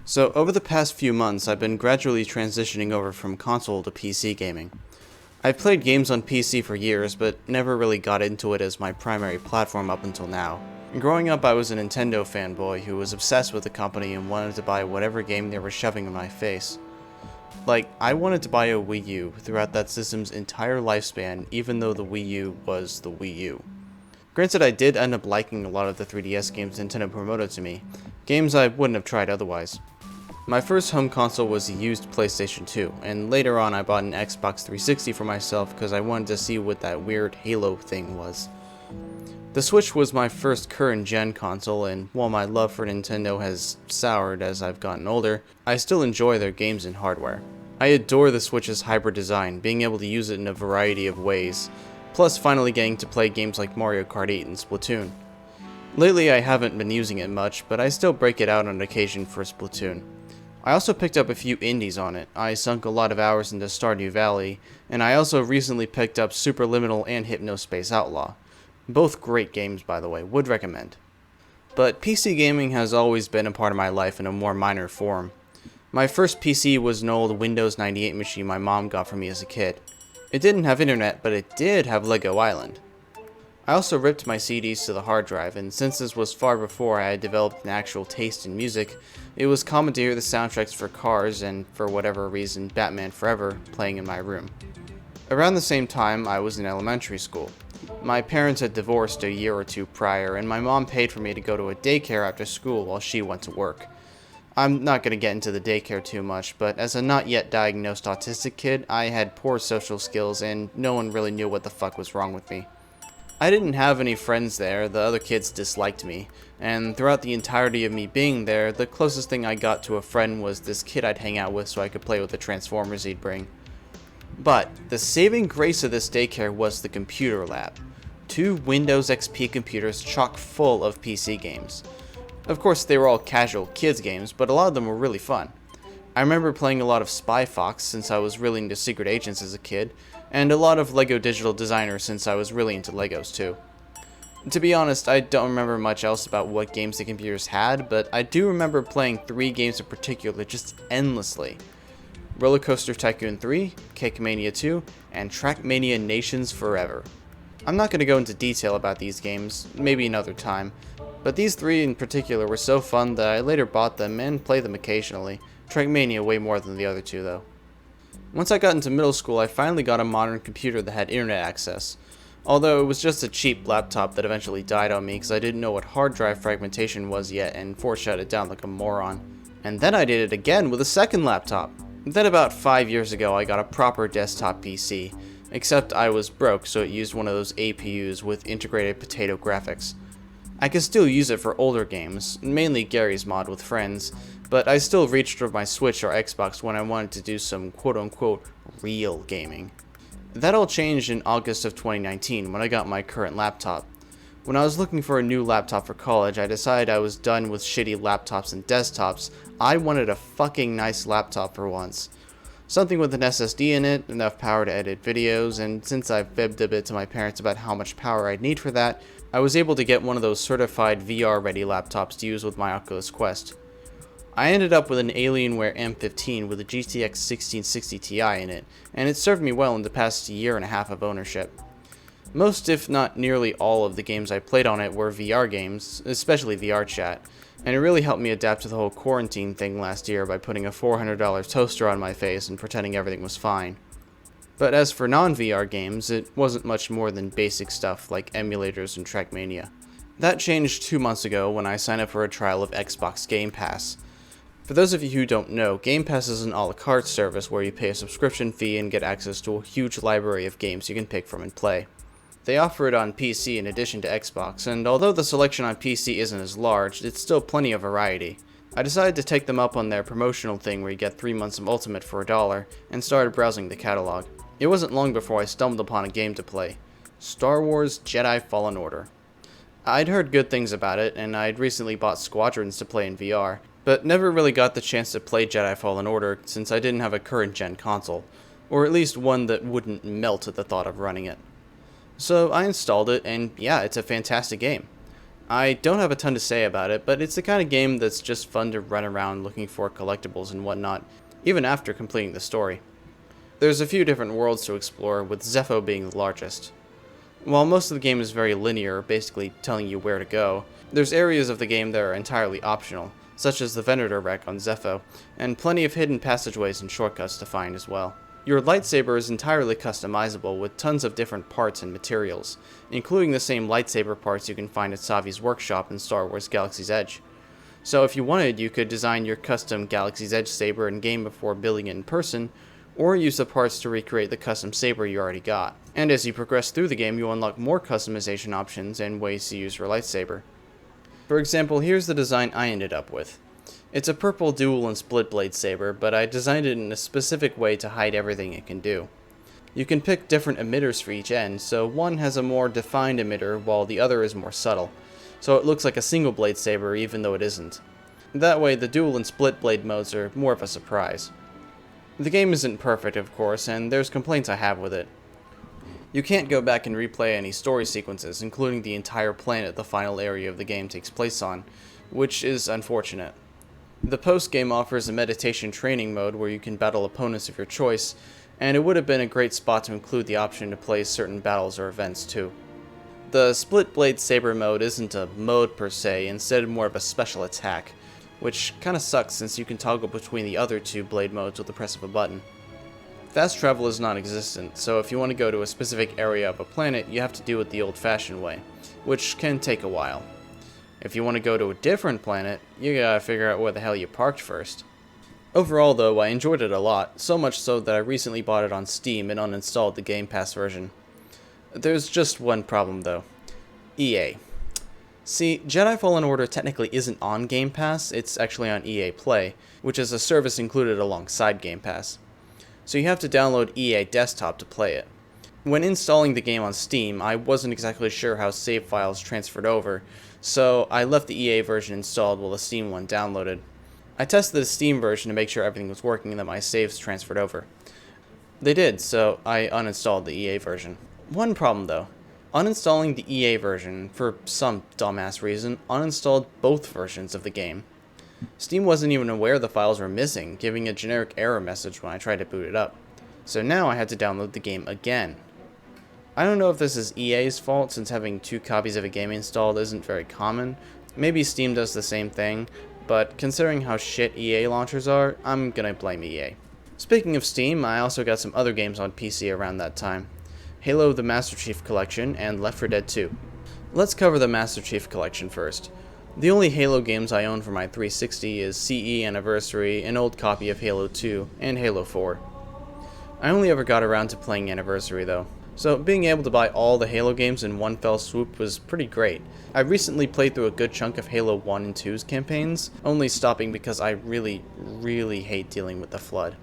So, over the past few months, I've been gradually transitioning over from console to PC gaming. I've played games on PC for years, but never really got into it as my primary platform up until now. Growing up, I was a Nintendo fanboy who was obsessed with the company and wanted to buy whatever game they were shoving in my face. Like, I wanted to buy a Wii U throughout that system's entire lifespan, even though the Wii U was the Wii U. Granted, I did end up liking a lot of the 3DS games Nintendo promoted to me, games I wouldn't have tried otherwise. My first home console was a used PlayStation 2, and later on I bought an Xbox 360 for myself because I wanted to see what that weird Halo thing was. The Switch was my first current gen console, and while my love for Nintendo has soured as I've gotten older, I still enjoy their games and hardware. I adore the Switch's hybrid design, being able to use it in a variety of ways, plus finally getting to play games like Mario Kart 8 and Splatoon. Lately I haven't been using it much, but I still break it out on occasion for Splatoon. I also picked up a few indies on it. I sunk a lot of hours into Stardew Valley, and I also recently picked up Superliminal and Hypnospace Outlaw. Both great games, by the way, would recommend. But PC gaming has always been a part of my life in a more minor form. My first PC was an old Windows 98 machine my mom got for me as a kid. It didn't have internet, but it did have Lego Island. I also ripped my CDs to the hard drive, and since this was far before I had developed an actual taste in music, it was common to hear the soundtracks for Cars and, for whatever reason, Batman Forever playing in my room. Around the same time, I was in elementary school. My parents had divorced a year or two prior, and my mom paid for me to go to a daycare after school while she went to work. I'm not going to get into the daycare too much, but as a not yet diagnosed autistic kid, I had poor social skills and no one really knew what the fuck was wrong with me. I didn't have any friends there, the other kids disliked me, and throughout the entirety of me being there, the closest thing I got to a friend was this kid I'd hang out with so I could play with the Transformers he'd bring. But the saving grace of this daycare was the computer lab. 2 Windows XP computers chock full of PC games. Of course, they were all casual kids games, but a lot of them were really fun. I remember playing a lot of Spy Fox since I was really into secret agents as a kid, and a lot of LEGO Digital Designer since I was really into Legos too. To be honest, I don't remember much else about what games the computers had, but I do remember playing 3 games in particular just endlessly. Roller Coaster Tycoon 3, Cake Mania 2, and Trackmania Nations Forever. I'm not going to go into detail about these games, maybe another time, but these 3 in particular were so fun that I later bought them and played them occasionally. Trackmania way more than the other 2 though. Once I got into middle school, I finally got a modern computer that had internet access. Although it was just a cheap laptop that eventually died on me because I didn't know what hard drive fragmentation was yet and force shut it down like a moron. And then I did it again with a second laptop. Then about 5 years ago I got a proper desktop PC, except I was broke so it used one of those APUs with integrated potato graphics. I could still use it for older games, mainly Gary's Mod with friends, but I still reached for my Switch or Xbox when I wanted to do some quote-unquote real gaming. That all changed in August of 2019 when I got my current laptop. When I was looking for a new laptop for college, I decided I was done with shitty laptops and desktops. I wanted a fucking nice laptop for once. Something with an SSD in it, enough power to edit videos, and since I fibbed a bit to my parents about how much power I'd need for that, I was able to get one of those certified VR-ready laptops to use with my Oculus Quest. I ended up with an Alienware M15 with a GTX 1660 Ti in it, and it served me well in the past year and a half of ownership. Most, if not nearly all, of the games I played on it were VR games, especially VR chat, and it really helped me adapt to the whole quarantine thing last year by putting a $400 toaster on my face and pretending everything was fine. But as for non-VR games, it wasn't much more than basic stuff like emulators and Trackmania. That changed 2 months ago when I signed up for a trial of Xbox Game Pass. For those of you who don't know, Game Pass is an a la carte service where you pay a subscription fee and get access to a huge library of games you can pick from and play. They offer it on PC in addition to Xbox, and although the selection on PC isn't as large, it's still plenty of variety. I decided to take them up on their promotional thing where you get 3 months of Ultimate for $1, and started browsing the catalog. It wasn't long before I stumbled upon a game to play. Star Wars Jedi Fallen Order. I'd heard good things about it, and I'd recently bought Squadrons to play in VR, but never really got the chance to play Jedi Fallen Order since I didn't have a current gen console, or at least one that wouldn't melt at the thought of running it. So I installed it, and yeah, it's a fantastic game. I don't have a ton to say about it, but it's the kind of game that's just fun to run around looking for collectibles and whatnot, even after completing the story. There's a few different worlds to explore, with Zepho being the largest. While most of the game is very linear, basically telling you where to go, there's areas of the game that are entirely optional, such as the Venator wreck on Zepho, and plenty of hidden passageways and shortcuts to find as well. Your lightsaber is entirely customizable with tons of different parts and materials, including the same lightsaber parts you can find at Savi's workshop in Star Wars Galaxy's Edge. So if you wanted, you could design your custom Galaxy's Edge saber in-game before building it in person, or use the parts to recreate the custom saber you already got. And as you progress through the game, you unlock more customization options and ways to use your lightsaber. For example, here's the design I ended up with. It's a purple dual and split blade saber, but I designed it in a specific way to hide everything it can do. You can pick different emitters for each end, so one has a more defined emitter while the other is more subtle, so it looks like a single blade saber even though it isn't. That way the dual and split blade modes are more of a surprise. The game isn't perfect, of course, and there's complaints I have with it. You can't go back and replay any story sequences, including the entire planet the final area of the game takes place on, which is unfortunate. The post-game offers a meditation training mode where you can battle opponents of your choice, and it would have been a great spot to include the option to play certain battles or events too. The split blade saber mode isn't a mode per se, instead more of a special attack, which kinda sucks since you can toggle between the other two blade modes with the press of a button. Fast travel is non-existent, so if you want to go to a specific area of a planet, you have to do it the old-fashioned way, which can take a while. If you want to go to a different planet, you gotta figure out where the hell you parked first. Overall though, I enjoyed it a lot, so much so that I recently bought it on Steam and uninstalled the Game Pass version. There's just one problem though. EA. See, Jedi Fallen Order technically isn't on Game Pass, it's actually on EA Play, which is a service included alongside Game Pass. So you have to download EA Desktop to play it. When installing the game on Steam, I wasn't exactly sure how save files transferred over, so I left the EA version installed while the Steam one downloaded. I tested the Steam version to make sure everything was working and that my saves transferred over. They did, so I uninstalled the EA version. One problem though. Uninstalling the EA version, for some dumbass reason, uninstalled both versions of the game. Steam wasn't even aware the files were missing, giving a generic error message when I tried to boot it up. So now I had to download the game again. I don't know if this is EA's fault, since having 2 copies of a game installed isn't very common. Maybe Steam does the same thing, but considering how shit EA launchers are, I'm gonna blame EA. Speaking of Steam, I also got some other games on PC around that time. Halo the Master Chief Collection and Left 4 Dead 2. Let's cover the Master Chief Collection first. The only Halo games I own for my 360 is CE Anniversary, an old copy of Halo 2, and Halo 4. I only ever got around to playing Anniversary though, so being able to buy all the Halo games in one fell swoop was pretty great. I recently played through a good chunk of Halo 1 and 2's campaigns, only stopping because I really hate dealing with the Flood.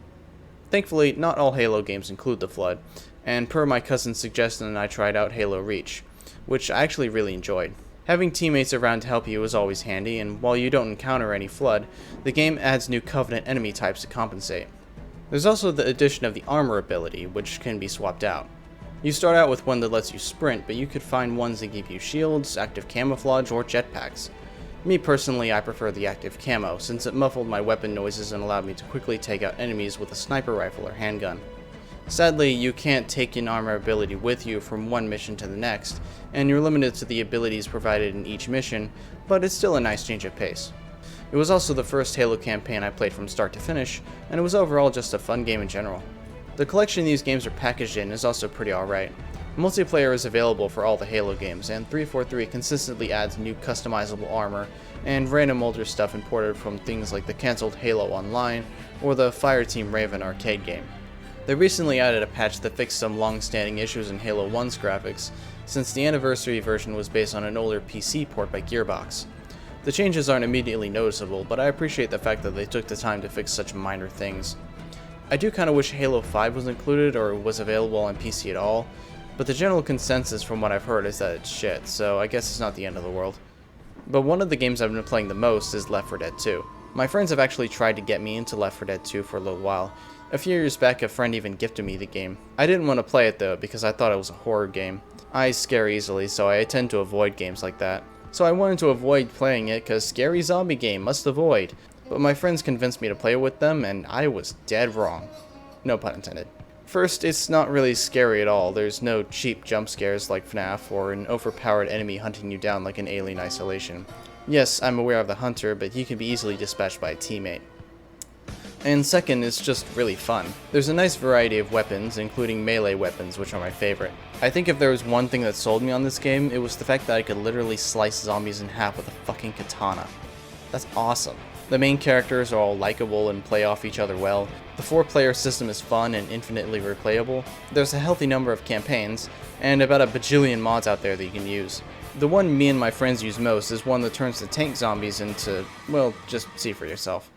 Thankfully, not all Halo games include the Flood, and per my cousin's suggestion I tried out Halo Reach, which I actually really enjoyed. Having teammates around to help you is always handy, and while you don't encounter any Flood, the game adds new Covenant enemy types to compensate. There's also the addition of the armor ability, which can be swapped out. You start out with one that lets you sprint, but you could find ones that give you shields, active camouflage, or jetpacks. Me personally, I prefer the active camo, since it muffled my weapon noises and allowed me to quickly take out enemies with a sniper rifle or handgun. Sadly, you can't take an armor ability with you from one mission to the next, and you're limited to the abilities provided in each mission, but it's still a nice change of pace. It was also the first Halo campaign I played from start to finish, and it was overall just a fun game in general. The collection these games are packaged in is also pretty alright. Multiplayer is available for all the Halo games, and 343 consistently adds new customizable armor and random older stuff imported from things like the cancelled Halo Online or the Fireteam Raven arcade game. They recently added a patch that fixed some long-standing issues in Halo 1's graphics, since the Anniversary version was based on an older PC port by Gearbox. The changes aren't immediately noticeable, but I appreciate the fact that they took the time to fix such minor things. I do kinda wish Halo 5 was included or was available on PC at all, but the general consensus from what I've heard is that it's shit, so I guess it's not the end of the world. But one of the games I've been playing the most is Left 4 Dead 2. My friends have actually tried to get me into Left 4 Dead 2 for a little while. A few years back, a friend even gifted me the game. I didn't want to play it though, because I thought it was a horror game. I scare easily, so I tend to avoid games like that. so I wanted to avoid playing it because scary zombie game must avoid. But my friends convinced me to play with them, and I was dead wrong. No pun intended. First, it's not really scary at all. There's no cheap jump scares like FNAF or an overpowered enemy hunting you down like in Alien Isolation. Yes, I'm aware of the hunter, but he can be easily dispatched by a teammate. And second, it's just really fun. There's a nice variety of weapons, including melee weapons, which are my favorite. I think if there was one thing that sold me on this game, it was the fact that I could literally slice zombies in half with a fucking katana. That's awesome. The main characters are all likable and play off each other well. The 4-player system is fun and infinitely replayable. There's a healthy number of campaigns, and about a bajillion mods out there that you can use. The one me and my friends use most is one that turns the tank zombies into, well, just see for yourself.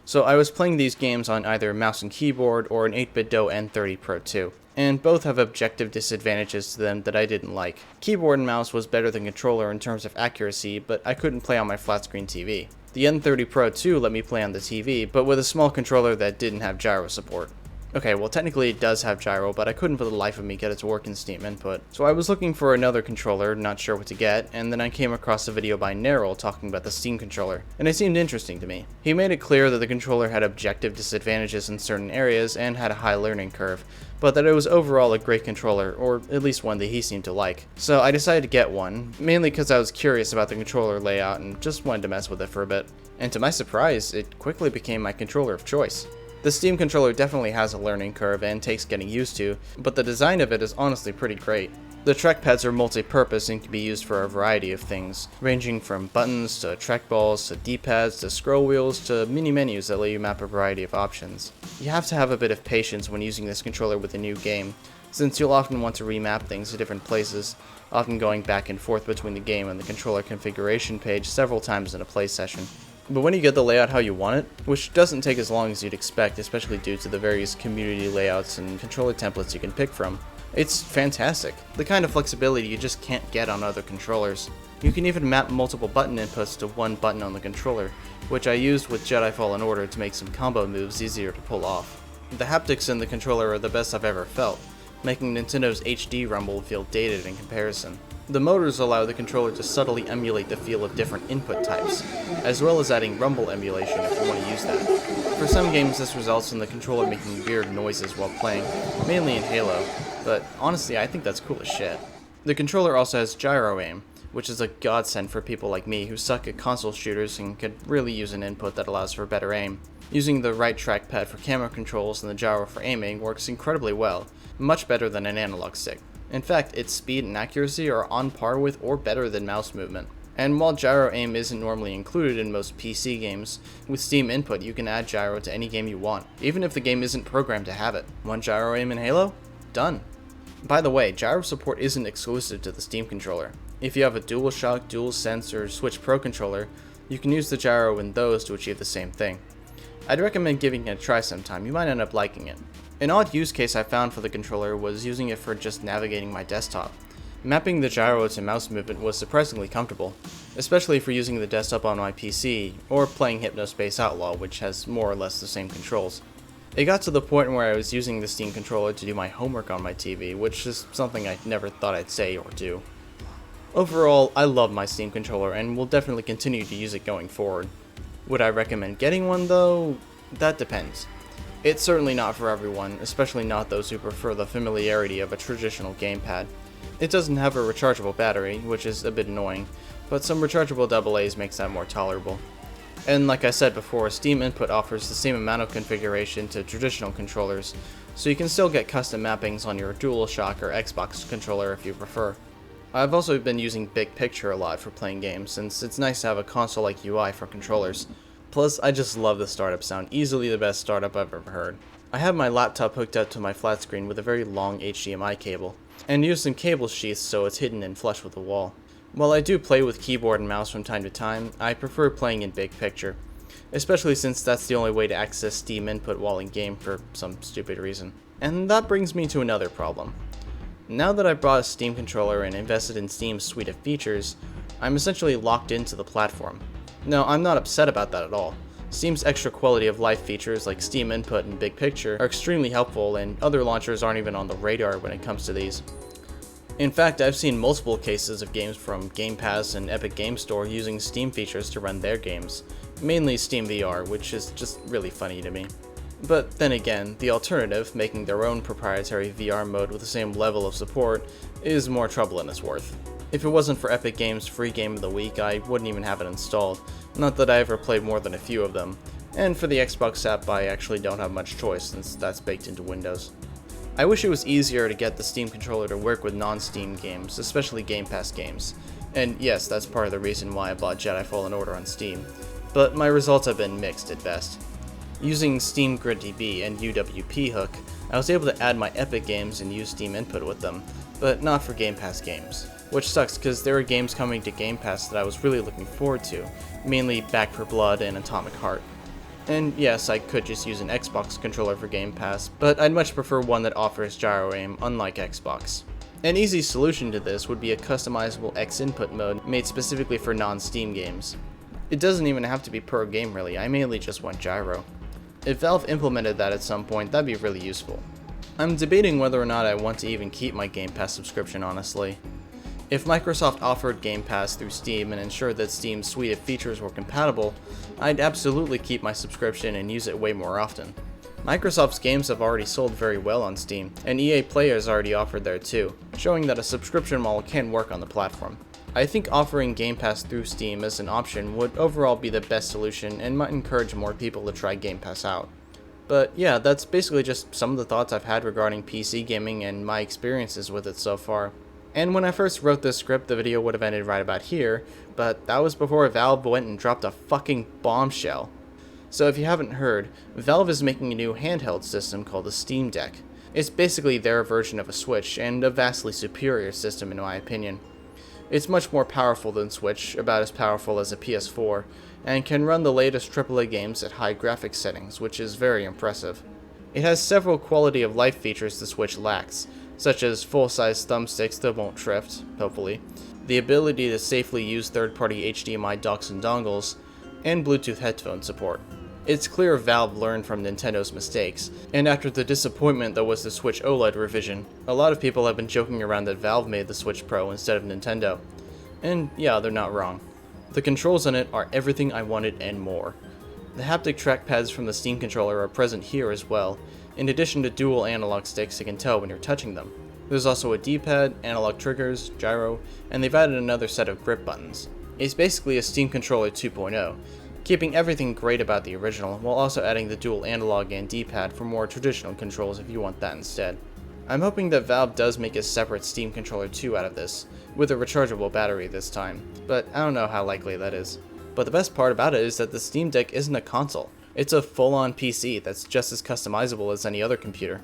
So I was playing these games on either mouse and keyboard or an 8BitDo N30 Pro 2, and both have objective disadvantages to them that I didn't like. Keyboard and mouse was better than controller in terms of accuracy, but I couldn't play on my flat screen TV. The N30 Pro 2 let me play on the TV, but with a small controller that didn't have gyro support. Okay, well technically it does have gyro, but I couldn't for the life of me get it to work in Steam Input. So I was looking for another controller, not sure what to get, and then I came across a video by Neryl talking about the Steam controller, and it seemed interesting to me. He made it clear that the controller had objective disadvantages in certain areas and had a high learning curve, but that it was overall a great controller, or at least one that he seemed to like. So I decided to get one, mainly because I was curious about the controller layout and just wanted to mess with it for a bit. And to my surprise, it quickly became my controller of choice. The Steam controller definitely has a learning curve and takes getting used to, but the design of it is honestly pretty great. The trackpads are multi-purpose and can be used for a variety of things, ranging from buttons to trackballs to D-pads to scroll wheels to mini menus that let you map a variety of options. You have to have a bit of patience when using this controller with a new game, since you'll often want to remap things to different places, often going back and forth between the game and the controller configuration page several times in a play session. But when you get the layout how you want it, which doesn't take as long as you'd expect, especially due to the various community layouts and controller templates you can pick from, it's fantastic. The kind of flexibility you just can't get on other controllers. You can even map multiple button inputs to one button on the controller, which I used with Jedi Fallen Order to make some combo moves easier to pull off. The haptics in the controller are the best I've ever felt, making Nintendo's HD Rumble feel dated in comparison. The motors allow the controller to subtly emulate the feel of different input types, as well as adding rumble emulation if you want to use that. For some games this results in the controller making weird noises while playing, mainly in Halo, but honestly I think that's cool as shit. The controller also has gyro aim, which is a godsend for people like me who suck at console shooters and could really use an input that allows for better aim. Using the right trackpad for camera controls and the gyro for aiming works incredibly well, much better than an analog stick. In fact, its speed and accuracy are on par with or better than mouse movement. And while gyro aim isn't normally included in most PC games, with Steam Input you can add gyro to any game you want, even if the game isn't programmed to have it. Want gyro aim in Halo? Done. By the way, gyro support isn't exclusive to the Steam controller. If you have a DualShock, DualSense, or Switch Pro controller, you can use the gyro in those to achieve the same thing. I'd recommend giving it a try sometime, you might end up liking it. An odd use case I found for the controller was using it for just navigating my desktop. Mapping the gyro to mouse movement was surprisingly comfortable, especially for using the desktop on my PC, or playing Hypnospace Outlaw, which has more or less the same controls. It got to the point where I was using the Steam controller to do my homework on my TV, which is something I never thought I'd say or do. Overall, I love my Steam controller and will definitely continue to use it going forward. Would I recommend getting one though? That depends. It's certainly not for everyone, especially not those who prefer the familiarity of a traditional gamepad. It doesn't have a rechargeable battery, which is a bit annoying, but some rechargeable AA's makes that more tolerable. And like I said before, Steam Input offers the same amount of configuration to traditional controllers, so you can still get custom mappings on your DualShock or Xbox controller if you prefer. I've also been using Big Picture a lot for playing games, since it's nice to have a console-like UI for controllers. Plus, I just love the startup sound, easily the best startup I've ever heard. I have my laptop hooked up to my flat screen with a very long HDMI cable, and use some cable sheaths so it's hidden and flush with the wall. While I do play with keyboard and mouse from time to time, I prefer playing in Big Picture. especially since that's the only way to access Steam input while in game for some stupid reason. And that brings me to another problem. Now that I've bought a Steam controller and invested in Steam's suite of features, I'm essentially locked into the platform. No, I'm not upset about that at all. Steam's extra quality of life features like Steam Input and Big Picture are extremely helpful, and other launchers aren't even on the radar when it comes to these. In fact, I've seen multiple cases of games from Game Pass and Epic Game Store using Steam features to run their games, mainly Steam VR, which is just really funny to me. But then again, the alternative, making their own proprietary VR mode with the same level of support, is more trouble than it's worth. If it wasn't for Epic Games' free game of the week, I wouldn't even have it installed, not that I ever played more than a few of them, and for the Xbox app I actually don't have much choice since that's baked into Windows. I wish it was easier to get the Steam controller to work with non-Steam games, especially Game Pass games, and yes, that's part of the reason why I bought Jedi Fallen Order on Steam, but my results have been mixed at best. Using Steam GridDB and UWP Hook, I was able to add my Epic games and use Steam Input with them, but not for Game Pass games. Which sucks because there are games coming to Game Pass that I was really looking forward to, mainly Back 4 Blood and Atomic Heart. And yes, I could just use an Xbox controller for Game Pass, but I'd much prefer one that offers gyro aim, unlike Xbox. An easy solution to this would be a customizable X-Input mode made specifically for non-Steam games. It doesn't even have to be per game really, I mainly just want gyro. If Valve implemented that at some point, that'd be really useful. I'm debating whether or not I want to even keep my Game Pass subscription, honestly. If Microsoft offered Game Pass through Steam and ensured that Steam's suite of features were compatible, I'd absolutely keep my subscription and use it way more often. Microsoft's games have already sold very well on Steam, and EA Play has already offered there too, showing that a subscription model can work on the platform. I think offering Game Pass through Steam as an option would overall be the best solution and might encourage more people to try Game Pass out. But yeah, that's basically just some of the thoughts I've had regarding PC gaming and my experiences with it so far. And when I first wrote this script, the video would have ended right about here, but that was before Valve went and dropped a fucking bombshell. So if you haven't heard, Valve is making a new handheld system called the Steam Deck. It's basically their version of a Switch, and a vastly superior system in my opinion. It's much more powerful than Switch, about as powerful as a PS4, and can run the latest AAA games at high graphics settings, which is very impressive. It has several quality of life features the Switch lacks, such as full-size thumbsticks that won't drift, hopefully, the ability to safely use third-party HDMI docks and dongles, and Bluetooth headphone support. It's clear Valve learned from Nintendo's mistakes, and after the disappointment that was the Switch OLED revision, a lot of people have been joking around that Valve made the Switch Pro instead of Nintendo. And yeah, they're not wrong. The controls on it are everything I wanted and more. The haptic trackpads from the Steam controller are present here as well, in addition to dual analog sticks you can tell when you're touching them. There's also a D-pad, analog triggers, gyro, and they've added another set of grip buttons. It's basically a Steam controller 2.0, keeping everything great about the original while also adding the dual analog and D-pad for more traditional controls if you want that instead. I'm hoping that Valve does make a separate Steam controller 2 out of this, with a rechargeable battery this time, but I don't know how likely that is. But the best part about it is that the Steam Deck isn't a console. It's a full-on PC that's just as customizable as any other computer.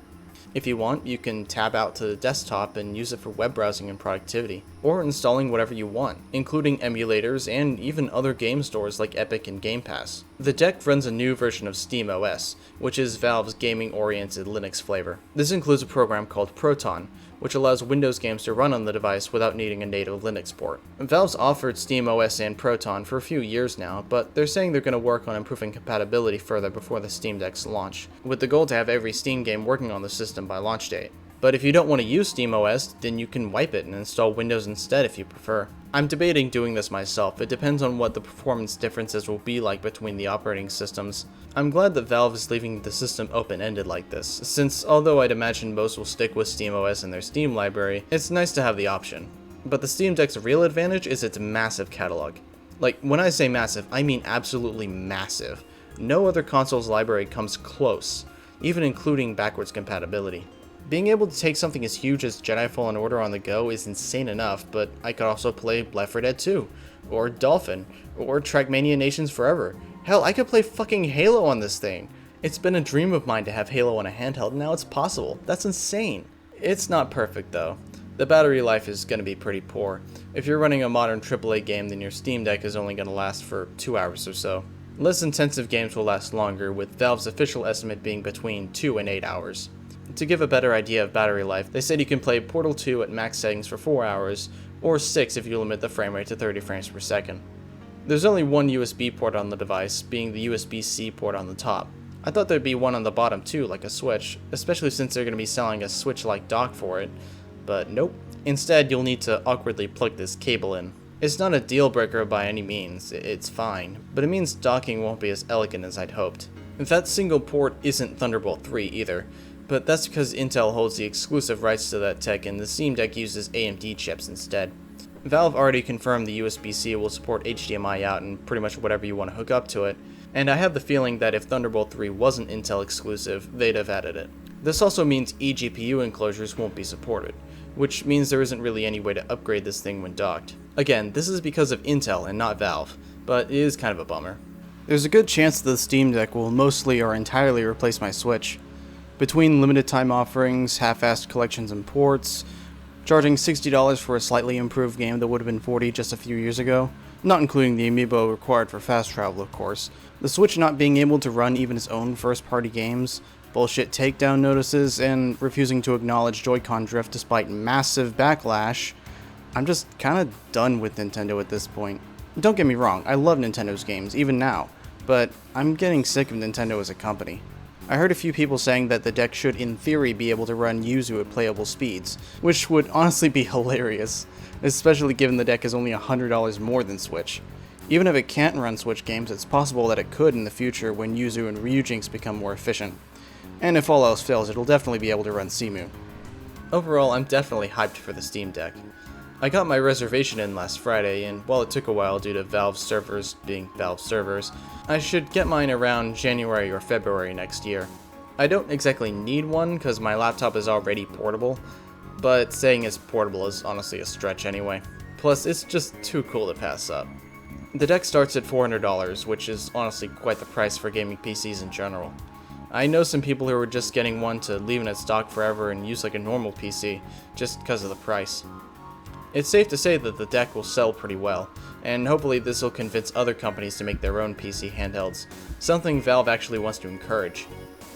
If you want, you can tab out to the desktop and use it for web browsing and productivity, or installing whatever you want, including emulators and even other game stores like Epic and Game Pass. The deck runs a new version of SteamOS, which is Valve's gaming-oriented Linux flavor. This includes a program called Proton, which allows Windows games to run on the device without needing a native Linux port. Valve's offered SteamOS and Proton for a few years now, but they're saying they're going to work on improving compatibility further before the Steam Deck's launch, with the goal to have every Steam game working on the system by launch date. But if you don't want to use SteamOS, then you can wipe it and install Windows instead if you prefer. I'm debating doing this myself. It depends on what the performance differences will be like between the operating systems. I'm glad that Valve is leaving the system open-ended like this, since although I'd imagine most will stick with SteamOS in their Steam library, it's nice to have the option. But the Steam Deck's real advantage is its massive catalog. Like, when I say massive, I mean absolutely massive. No other console's library comes close, even including backwards compatibility. Being able to take something as huge as Jedi Fallen Order on the go is insane enough, but I could also play Left 4 Dead 2, or Dolphin, or Trackmania Nations Forever. Hell, I could play fucking Halo on this thing. It's been a dream of mine to have Halo on a handheld, and now it's possible. That's insane. It's not perfect though. The battery life is going to be pretty poor. If you're running a modern AAA game, then your Steam Deck is only going to last for 2 hours or so. Less intensive games will last longer, with Valve's official estimate being between 2 and 8 hours. To give a better idea of battery life, they said you can play Portal 2 at max settings for 4 hours, or 6 if you limit the frame rate to 30 frames per second. There's only one USB port on the device, being the USB-C port on the top. I thought there'd be one on the bottom too, like a Switch, especially since they're going to be selling a Switch-like dock for it, but nope. Instead, you'll need to awkwardly plug this cable in. It's not a deal breaker by any means, it's fine, but it means docking won't be as elegant as I'd hoped. That single port isn't Thunderbolt 3 either, but that's because Intel holds the exclusive rights to that tech and the Steam Deck uses AMD chips instead. Valve already confirmed the USB-C will support HDMI out and pretty much whatever you want to hook up to it, and I have the feeling that if Thunderbolt 3 wasn't Intel exclusive, they'd have added it. This also means eGPU enclosures won't be supported, which means there isn't really any way to upgrade this thing when docked. Again, this is because of Intel and not Valve, but it is kind of a bummer. There's a good chance that the Steam Deck will mostly or entirely replace my Switch. Between limited time offerings, half-assed collections and ports, charging $60 for a slightly improved game that would have been $40 just a few years ago, not including the amiibo required for fast travel of course, the Switch not being able to run even its own first-party games, bullshit takedown notices, and refusing to acknowledge Joy-Con drift despite massive backlash, I'm just kinda done with Nintendo at this point. Don't get me wrong, I love Nintendo's games, even now, but I'm getting sick of Nintendo as a company. I heard a few people saying that the deck should in theory be able to run Yuzu at playable speeds, which would honestly be hilarious, especially given the deck is only $100 more than Switch. Even if it can't run Switch games, it's possible that it could in the future when Yuzu and Ryujinx become more efficient. And if all else fails, it'll definitely be able to run Cemu. Overall, I'm definitely hyped for the Steam Deck. I got my reservation in last Friday, and while it took a while due to Valve servers being Valve servers, I should get mine around January or February next year. I don't exactly need one because my laptop is already portable, but saying it's portable is honestly a stretch anyway. Plus, it's just too cool to pass up. The deck starts at $400, which is honestly quite the price for gaming PCs in general. I know some people who are just getting one to leave in its dock forever and use like a normal PC, just because of the price. It's safe to say that the deck will sell pretty well, and hopefully this will convince other companies to make their own PC handhelds, something Valve actually wants to encourage.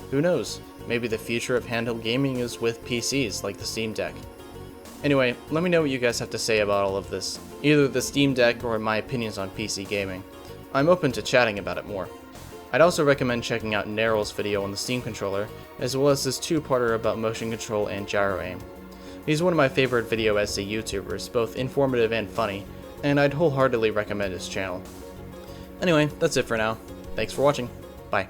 Who knows, maybe the future of handheld gaming is with PCs like the Steam Deck. Anyway, let me know what you guys have to say about all of this, either the Steam Deck or my opinions on PC gaming. I'm open to chatting about it more. I'd also recommend checking out Neryl's video on the Steam controller, as well as his two-parter about motion control and gyro aim. He's one of my favorite video essay YouTubers, both informative and funny, and I'd wholeheartedly recommend his channel. Anyway, that's it for now. Thanks for watching. Bye.